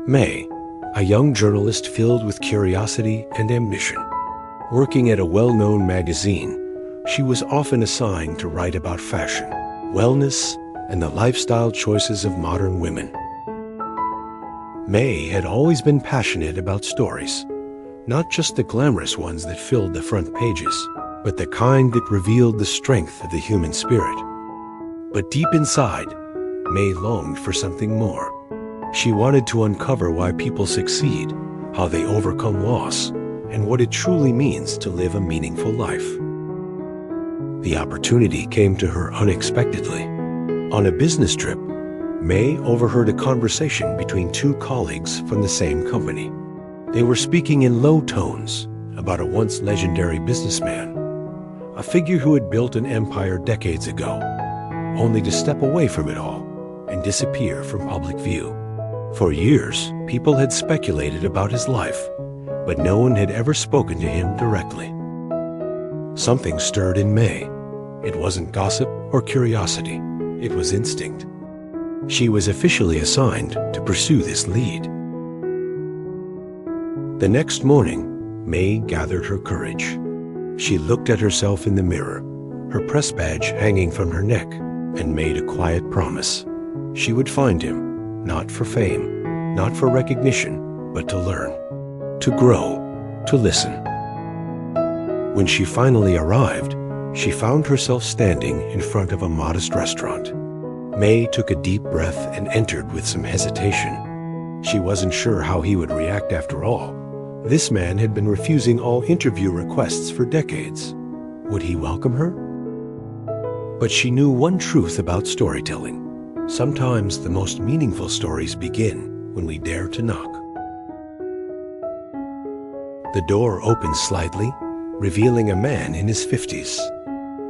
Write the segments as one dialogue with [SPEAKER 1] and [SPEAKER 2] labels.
[SPEAKER 1] May, a young journalist filled with curiosity and ambition. Working at a well-known magazine, she was often assigned to write about fashion, wellness, and the lifestyle choices of modern women. May had always been passionate about stories, not just the glamorous ones that filled the front pages, but the kind that revealed the strength of the human spirit. But deep inside, May longed for something more. She wanted to uncover why people succeed, how they overcome loss, and what it truly means to live a meaningful life. The opportunity came to her unexpectedly. On a business trip, May overheard a conversation between two colleagues from the same company. They were speaking in low tones about a once legendary businessman, a figure who had built an empire decades ago, only to step away from it all and disappear from public view. For years, people had speculated about his life, but no one had ever spoken to him directly. Something stirred in May. It wasn't gossip or curiosity, it was instinct. She was officially assigned to pursue this lead. The next morning, May gathered her courage. She looked at herself in the mirror, her press badge hanging from her neck, and made a quiet promise. She would find him, not for fame, not for recognition, but to learn, to grow, to listen. When she finally arrived, she found herself standing in front of a modest restaurant. May took a deep breath and entered with some hesitation. She wasn't sure how he would react after all. This man had been refusing all interview requests for decades. Would he welcome her? But she knew one truth about storytelling. Sometimes the most meaningful stories begin when we dare to knock. The door opened slightly, revealing a man in his 50s.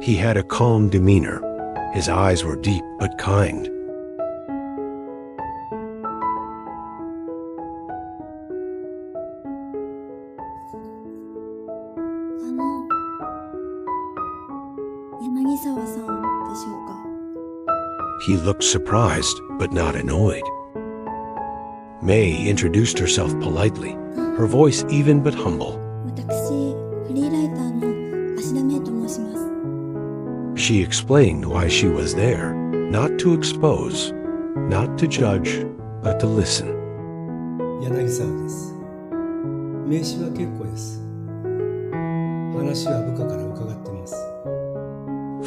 [SPEAKER 1] He had a calm demeanor. His eyes were deep but kind. He looked surprised but not annoyed. May introduced herself politely, her voice even but humble. She explained why she was there, not to expose, not to judge, but to listen.
[SPEAKER 2] 柳沢です。名刺は結構です。話は部下から伺ってます。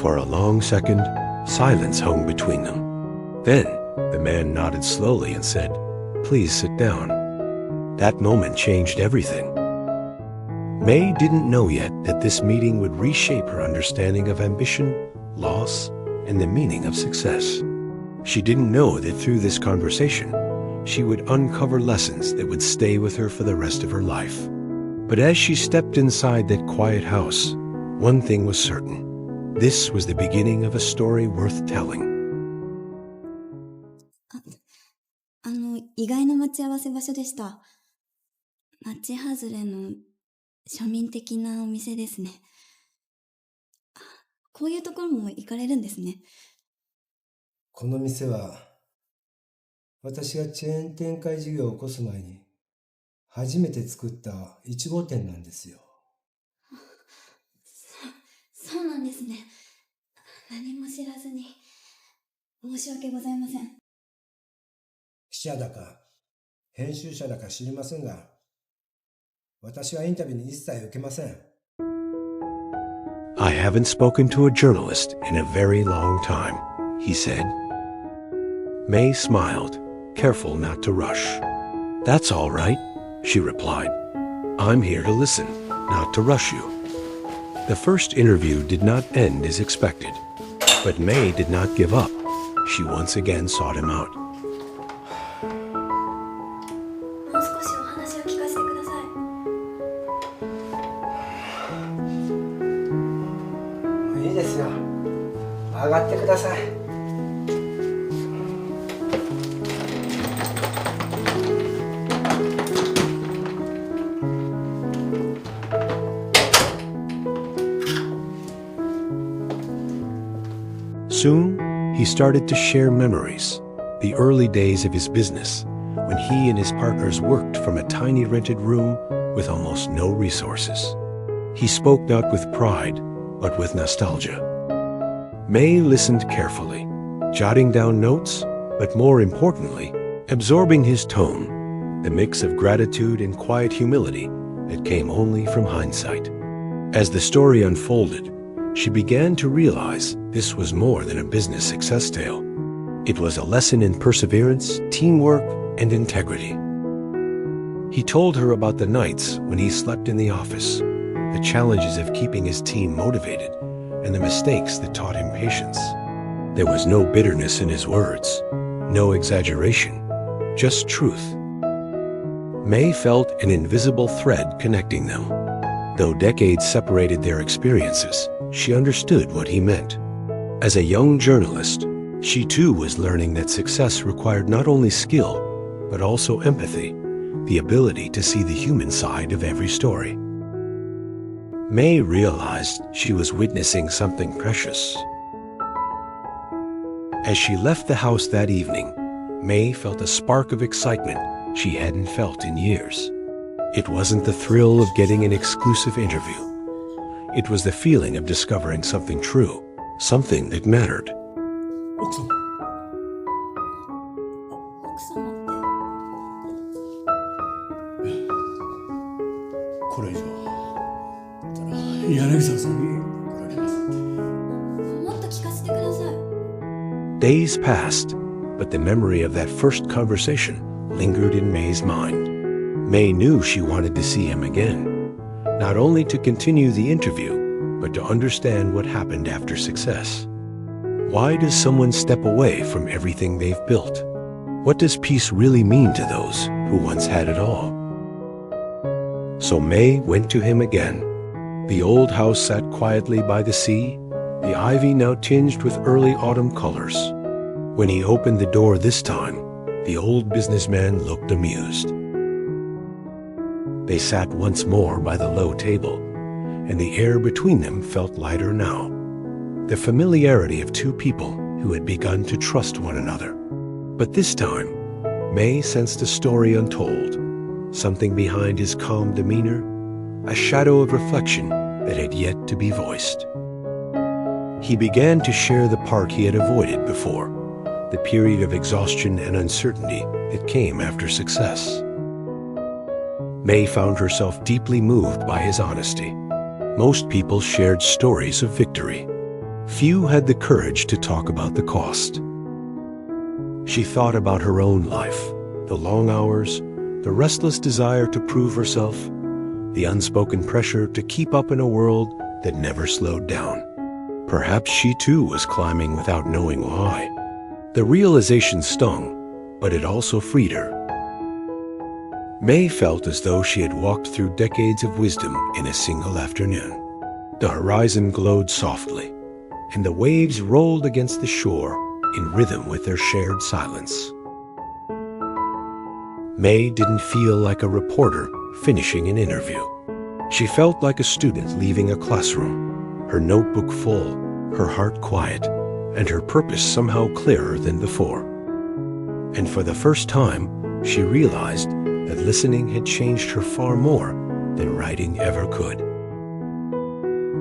[SPEAKER 1] For a long second, silence hung between them. Then, the man nodded slowly and said, "Please sit down." That moment changed everything. May didn't know yet that this meeting would reshape her understanding of ambition, loss, and the meaning of success. She didn't know that through this conversation, she would uncover lessons that would stay with her for the rest of her life. But as she stepped inside that quiet house, one thing was certain. This was the beginning of a story worth telling.
[SPEAKER 3] 意外な待ち合わせ場所でした。町外れの庶民的なお店ですね。こういうところも行かれるんですね。
[SPEAKER 2] この店は、私がチェーン展開事業を起こす前に、初めて作った1号店なんですよ。
[SPEAKER 3] そうなんですね。何も知らずに、申し訳ございません。
[SPEAKER 2] 記者だか、編集者だか知りませんが、私はインタビューに一切受けません。
[SPEAKER 1] I haven't spoken to a journalist in a very long time, he said. May smiled, careful not to rush. That's all right, she replied. I'm here to listen, not to rush you. The first interview did not end as expected, but May did not give up. She once again sought him out.
[SPEAKER 3] もう少しお話を聞かせてくださ
[SPEAKER 2] い。いいですよ。上がってください。
[SPEAKER 1] Soon, he started to share memories, the early days of his business, when he and his partners worked from a tiny rented room with almost no resources. He spoke not with pride, but with nostalgia. May listened carefully, jotting down notes, but more importantly, absorbing his tone, the mix of gratitude and quiet humility that came only from hindsight. As the story unfolded, she began to realize this was more than a business success tale. It was a lesson in perseverance, teamwork, and integrity. He told her about the nights when he slept in the office, the challenges of keeping his team motivated, and the mistakes that taught him patience. There was no bitterness in his words, no exaggeration, just truth. May felt an invisible thread connecting them. Though decades separated their experiences, she understood what he meant. As a young journalist, she too was learning that success required not only skill, but also empathy, the ability to see the human side of every story. May realized she was witnessing something precious. As she left the house that evening, May felt a spark of excitement she hadn't felt in years. It wasn't the thrill of getting an exclusive interview. It was the feeling of discovering something true, something that mattered.
[SPEAKER 2] 奥様。
[SPEAKER 3] 奥様って。
[SPEAKER 2] これ以上柳沢さんに怒られます。
[SPEAKER 3] もっと聞かせてください。
[SPEAKER 1] Days passed, but the memory of that first conversation lingered in May's mind. May knew she wanted to see him again, not only to continue the interview, but to understand what happened after success. Why does someone step away from everything they've built? What does peace really mean to those who once had it all? So May went to him again. The old house sat quietly by the sea, the ivy now tinged with early autumn colors. When he opened the door this time, the old businessman looked amused. They sat once more by the low table, and the air between them felt lighter now. The familiarity of two people who had begun to trust one another. But this time, May sensed a story untold, something behind his calm demeanor, a shadow of reflection that had yet to be voiced. He began to share the part he had avoided before, the period of exhaustion and uncertainty that came after success. May found herself deeply moved by his honesty. Most people shared stories of victory. Few had the courage to talk about the cost. She thought about her own life, the long hours, the restless desire to prove herself, the unspoken pressure to keep up in a world that never slowed down. Perhaps she too was climbing without knowing why. The realization stung, but it also freed her. May felt as though she had walked through decades of wisdom in a single afternoon. The horizon glowed softly, and the waves rolled against the shore in rhythm with their shared silence. May didn't feel like a reporter finishing an interview. She felt like a student leaving a classroom, her notebook full, her heart quiet, and her purpose somehow clearer than before. And for the first time, she realized that listening had changed her far more than writing ever could.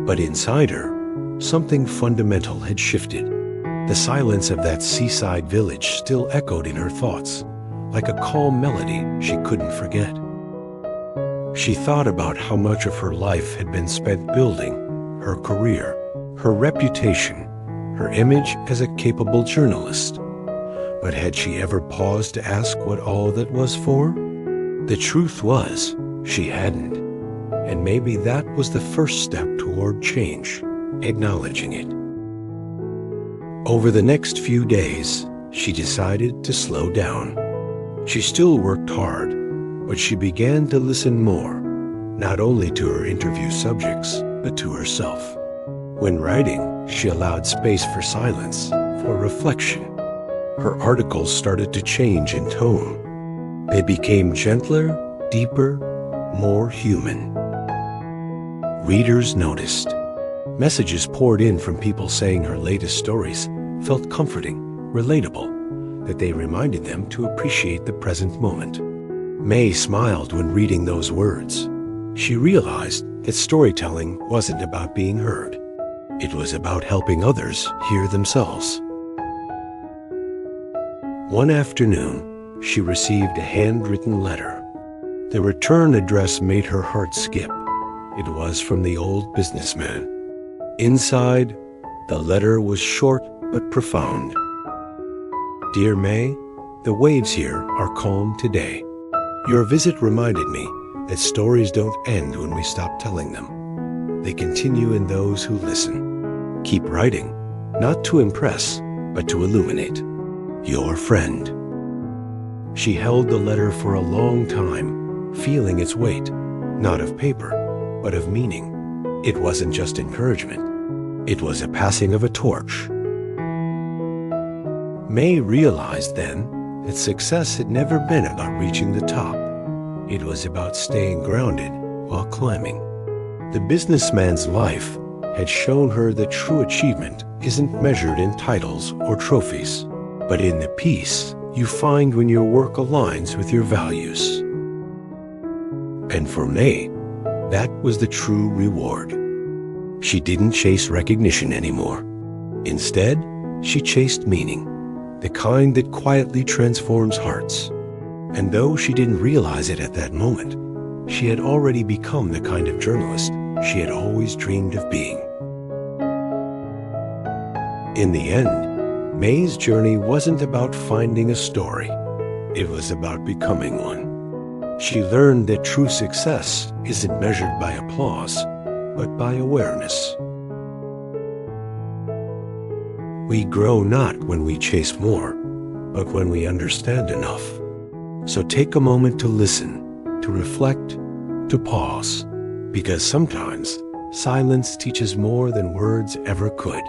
[SPEAKER 1] But inside her, something fundamental had shifted. The silence of that seaside village still echoed in her thoughts, like a calm melody she couldn't forget. She thought about how much of her life had been spent building her career, her reputation, her image as a capable journalist. But had she ever paused to ask what all that was for? The truth was, she hadn't. And maybe that was the first step toward change, acknowledging it. Over the next few days, she decided to slow down. She still worked hard, but she began to listen more, not only to her interview subjects, but to herself. When writing, she allowed space for silence, for reflection. Her articles started to change in tone. They became gentler, deeper, more human. Readers noticed. Messages poured in from people saying her latest stories felt comforting, relatable. that they reminded them to appreciate the present moment. May smiled when reading those words. She realized that storytelling wasn't about being heard. It was about helping others hear themselves. One afternoon, she received a handwritten letter. The return address made her heart skip. It was from the old businessman. Inside, the letter was short but profound. Dear May, the waves here are calm today. Your visit reminded me that stories don't end when we stop telling them. They continue in those who listen. Keep writing, not to impress, but to illuminate. Your friend. She held the letter for a long time, feeling its weight, not of paper, but of meaning. It wasn't just encouragement. It was a passing of a torch. May realized then that success had never been about reaching the top. It was about staying grounded while climbing. The businessman's life had shown her that true achievement isn't measured in titles or trophies, but in the peace you find when your work aligns with your values. And for May, that was the true reward. She didn't chase recognition anymore. Instead, she chased meaning, the kind that quietly transforms hearts. And though she didn't realize it at that moment, she had already become the kind of journalist she had always dreamed of being. In the end, May's journey wasn't about finding a story. It was about becoming one. She learned that true success isn't measured by applause, but by awareness. We grow not when we chase more, but when we understand enough. So take a moment to listen, to reflect, to pause, because sometimes silence teaches more than words ever could.